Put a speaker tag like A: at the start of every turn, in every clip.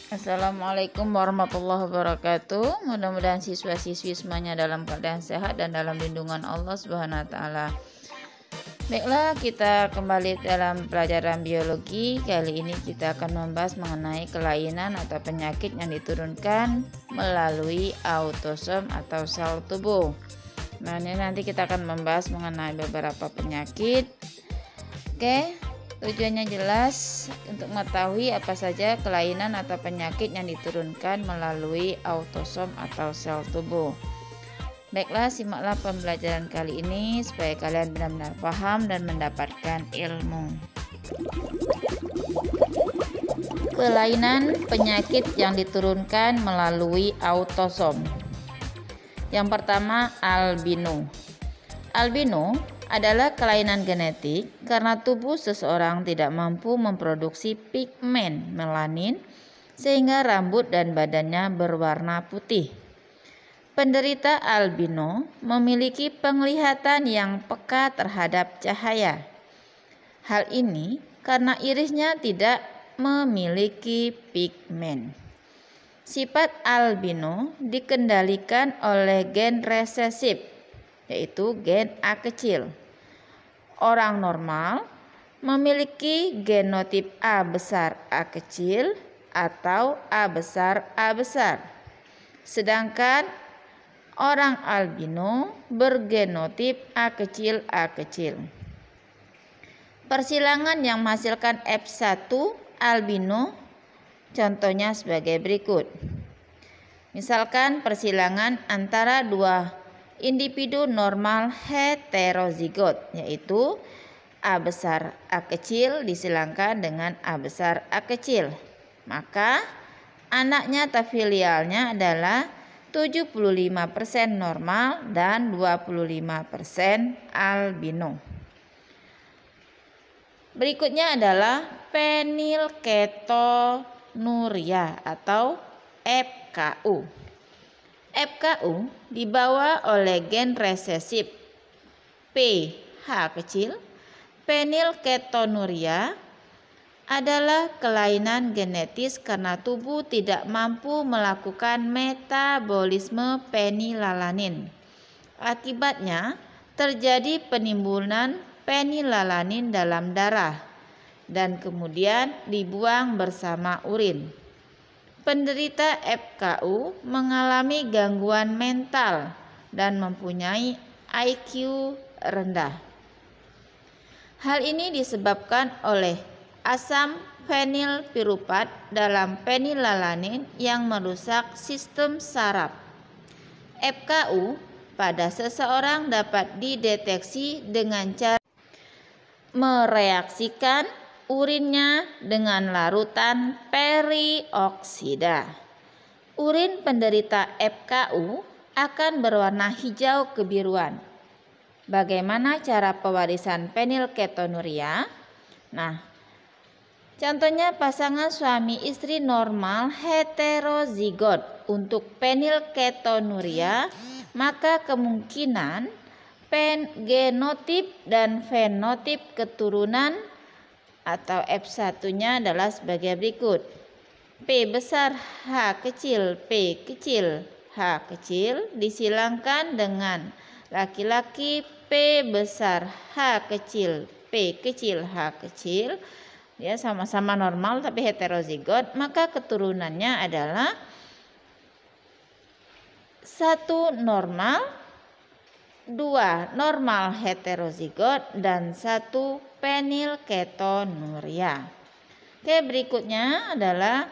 A: Assalamualaikum warahmatullahi wabarakatuh. Mudah-mudahan siswa-siswi semuanya dalam keadaan sehat dan dalam lindungan Allah Subhanahu wa taala. Baiklah, kita kembali dalam pelajaran biologi. Kali ini kita akan membahas mengenai kelainan atau penyakit yang diturunkan melalui autosom atau sel tubuh. Nah, ini nanti kita akan membahas mengenai beberapa penyakit. Oke. Tujuannya jelas untuk mengetahui apa saja kelainan atau penyakit yang diturunkan melalui autosom atau sel tubuh. Baiklah, simaklah pembelajaran kali ini supaya kalian benar-benar paham dan mendapatkan ilmu. Kelainan penyakit yang diturunkan melalui autosom. Yang pertama, albino. Albino adalah kelainan genetik karena tubuh seseorang tidak mampu memproduksi pigmen melanin sehingga rambut dan badannya berwarna putih. Penderita albino memiliki penglihatan yang peka terhadap cahaya. Hal ini karena irisnya tidak memiliki pigmen. Sifat albino dikendalikan oleh gen resesif, yaitu gen A kecil. Orang normal memiliki genotip A besar A kecil atau A besar A besar. Sedangkan orang albino bergenotip A kecil A kecil. Persilangan yang menghasilkan F1 albino contohnya sebagai berikut. Misalkan persilangan antara dua individu normal heterozigot, yaitu A besar A kecil disilangkan dengan A besar A kecil. Maka anaknya tafilialnya adalah 75% normal dan 25% albino. Berikutnya adalah fenilketonuria atau FKU. FKU dibawa oleh gen resesif PH kecil. Fenilketonuria adalah kelainan genetis karena tubuh tidak mampu melakukan metabolisme fenilalanin. Akibatnya terjadi penimbunan fenilalanin dalam darah dan kemudian dibuang bersama urin. Penderita FKU mengalami gangguan mental dan mempunyai IQ rendah. Hal ini disebabkan oleh asam fenilpiruvat dalam fenilalanin yang merusak sistem saraf. FKU pada seseorang dapat dideteksi dengan cara mereaksikan urinnya dengan larutan perioksida. Urin penderita FKU akan berwarna hijau kebiruan. Bagaimana cara pewarisan fenilketonuria? Nah, contohnya pasangan suami istri normal heterozigot untuk fenilketonuria, maka kemungkinan genotip dan fenotip keturunan atau F1-nya adalah sebagai berikut. P besar H kecil P kecil H kecil disilangkan dengan laki-laki P besar H kecil P kecil H kecil. Ya, sama-sama normal tapi heterozigot, maka keturunannya adalah 1 normal, 2 normal heterozigot, dan 1 fenilketonuria. Oke, berikutnya adalah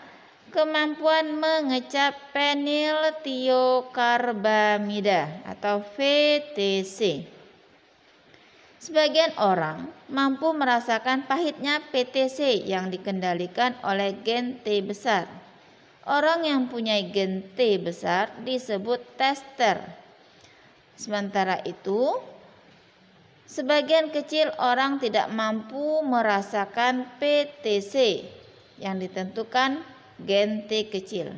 A: kemampuan mengecap feniltiokarbamida atau VTC. Sebagian orang mampu merasakan pahitnya PTC yang dikendalikan oleh gen T besar. Orang yang punya gen T besar disebut tester. Sementara itu, sebagian kecil orang tidak mampu merasakan PTC yang ditentukan gen T kecil.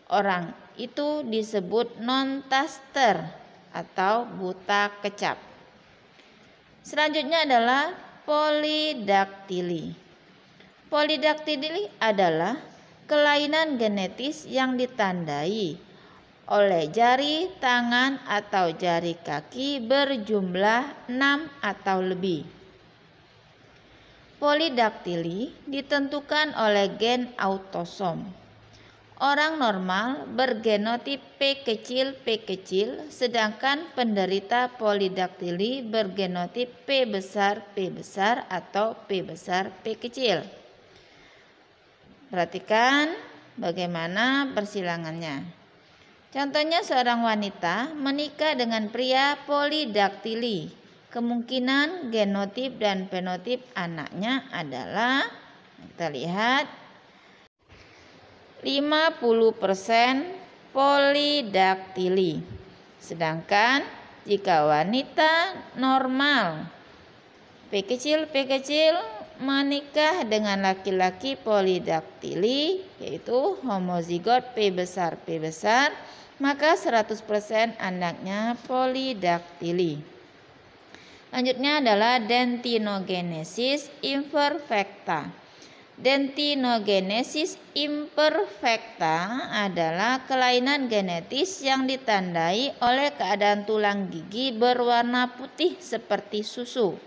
A: Orang itu disebut non-taster atau buta kecap. Selanjutnya adalah polidaktili. Polidaktili adalah kelainan genetis yang ditandai oleh jari tangan atau jari kaki berjumlah 6 atau lebih. Polidaktili ditentukan oleh gen autosom. Orang normal bergenotip P kecil, sedangkan penderita polidaktili bergenotip P besar atau P besar P kecil. Perhatikan bagaimana persilangannya. Contohnya seorang wanita menikah dengan pria polidaktili. Kemungkinan genotip dan fenotip anaknya adalah, kita lihat, 50% polidaktili. Sedangkan jika wanita normal P kecil menikah dengan laki-laki polidaktili, yaitu homozigot P besar, maka 100% anaknya polidaktili. Selanjutnya adalah dentinogenesis imperfecta. Dentinogenesis imperfecta adalah kelainan genetis yang ditandai oleh keadaan tulang gigi berwarna putih seperti susu.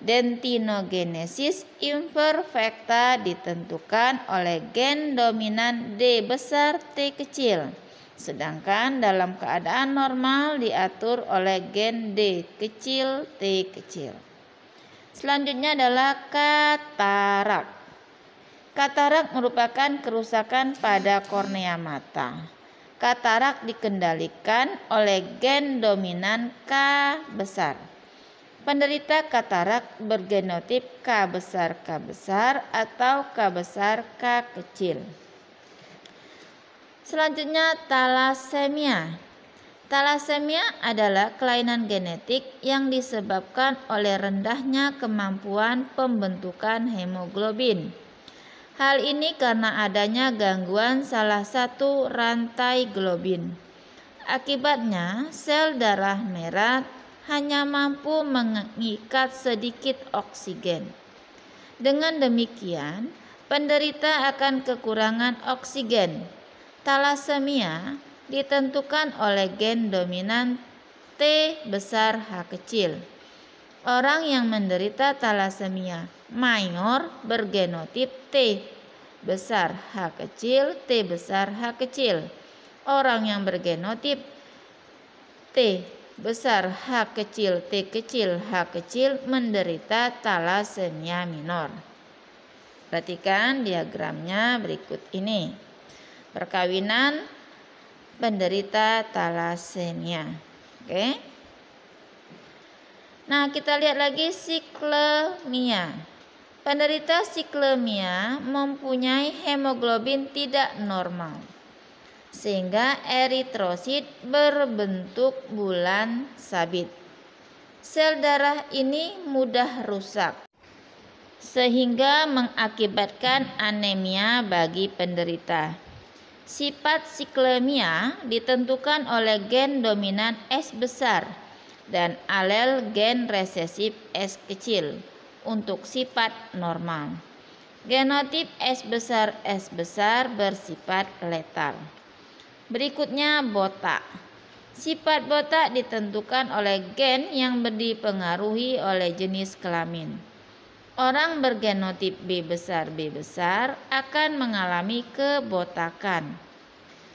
A: Dentinogenesis imperfecta ditentukan oleh gen dominan D besar T kecil, sedangkan dalam keadaan normal diatur oleh gen D kecil T kecil. Selanjutnya adalah katarak. Katarak merupakan kerusakan pada kornea mata. Katarak dikendalikan oleh gen dominan K besar. Penderita katarak bergenotip K besar atau K besar K kecil. Selanjutnya talasemia. Talasemia adalah kelainan genetik yang disebabkan oleh rendahnya kemampuan pembentukan hemoglobin. Hal ini karena adanya gangguan salah satu rantai globin. Akibatnya, sel darah merah hanya mampu mengikat sedikit oksigen. Dengan demikian, penderita akan kekurangan oksigen. Talasemia ditentukan oleh gen dominan T besar H kecil. Orang yang menderita talasemia minor bergenotip T besar H kecil, T besar H kecil. Orang yang bergenotip T besar H kecil, T kecil, H kecil menderita talasemia minor. Perhatikan diagramnya berikut ini. Perkawinan penderita talasemia. Oke. Nah, kita lihat lagi siklemia. Penderita siklemia mempunyai hemoglobin tidak normal, sehingga eritrosit berbentuk bulan sabit. Sel darah ini mudah rusak, sehingga mengakibatkan anemia bagi penderita. Sifat siklemia ditentukan oleh gen dominan S besar dan alel gen resesif S kecil untuk sifat normal. Genotip S besar bersifat letal. Berikutnya botak. Sifat botak ditentukan oleh gen yang dipengaruhi oleh jenis kelamin. Orang bergenotip B besar akan mengalami kebotakan.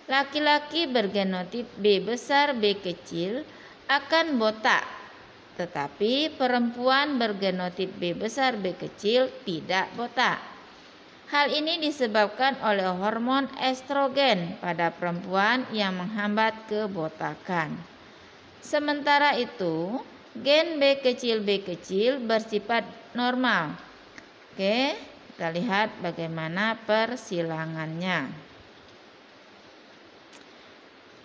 A: Laki-laki bergenotip B besar B kecil akan botak, tetapi perempuan bergenotip B besar B kecil tidak botak. Hal ini disebabkan oleh hormon estrogen pada perempuan yang menghambat kebotakan. Sementara itu, gen B kecil bersifat normal. Oke, kita lihat bagaimana persilangannya.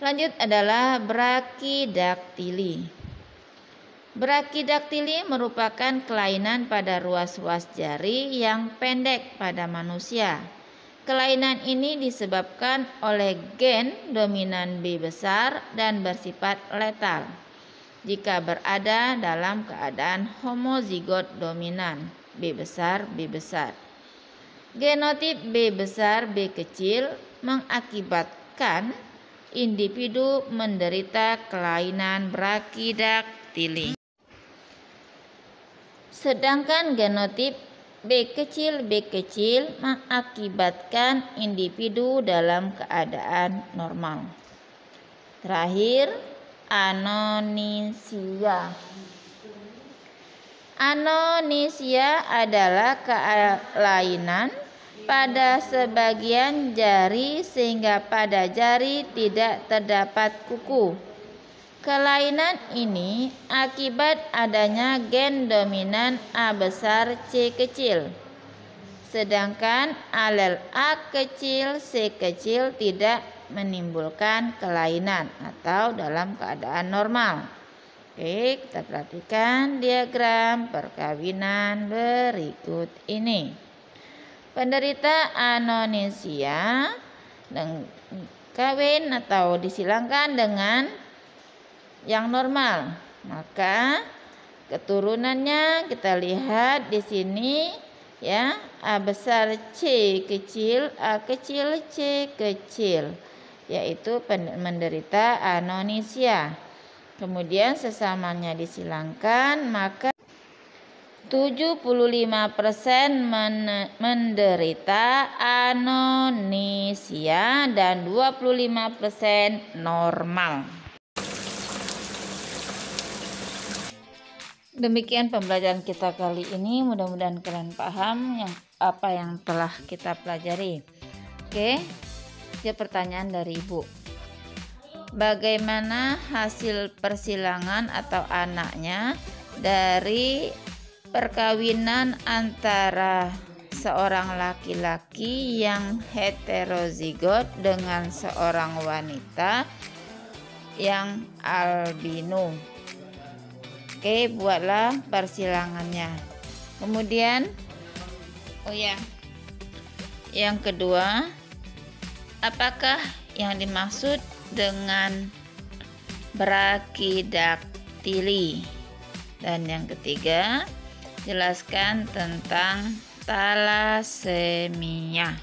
A: Lanjut adalah brakidaktili. Brakidaktili merupakan kelainan pada ruas-ruas jari yang pendek pada manusia. Kelainan ini disebabkan oleh gen dominan B besar dan bersifat letal jika berada dalam keadaan homozigot dominan B besar. Genotip B besar B kecil mengakibatkan individu menderita kelainan brakidaktili. Sedangkan genotip B kecil mengakibatkan individu dalam keadaan normal. Terakhir, anonychia. Anonychia adalah kelainan pada sebagian jari sehingga pada jari tidak terdapat kuku. Kelainan ini akibat adanya gen dominan A besar C kecil. Sedangkan alel A kecil C kecil tidak menimbulkan kelainan atau dalam keadaan normal. Oke, kita perhatikan diagram perkawinan berikut ini. Penderita anonychia kawin atau disilangkan dengan yang normal, maka keturunannya kita lihat di sini ya, A besar C kecil, A kecil C kecil, yaitu menderita anonychia. Kemudian sesamanya disilangkan, maka 75% menderita anonychia dan 25% normal. Demikian pembelajaran kita kali ini. Mudah-mudahan kalian paham apa yang telah kita pelajari. Oke, ada pertanyaan dari Ibu. Bagaimana hasil persilangan atau anaknya dari perkawinan antara seorang laki-laki yang heterozigot dengan seorang wanita yang albino? Oke, buatlah persilangannya. Kemudian yang kedua, apakah yang dimaksud dengan brakidaktili? Dan yang ketiga, jelaskan tentang talasemia.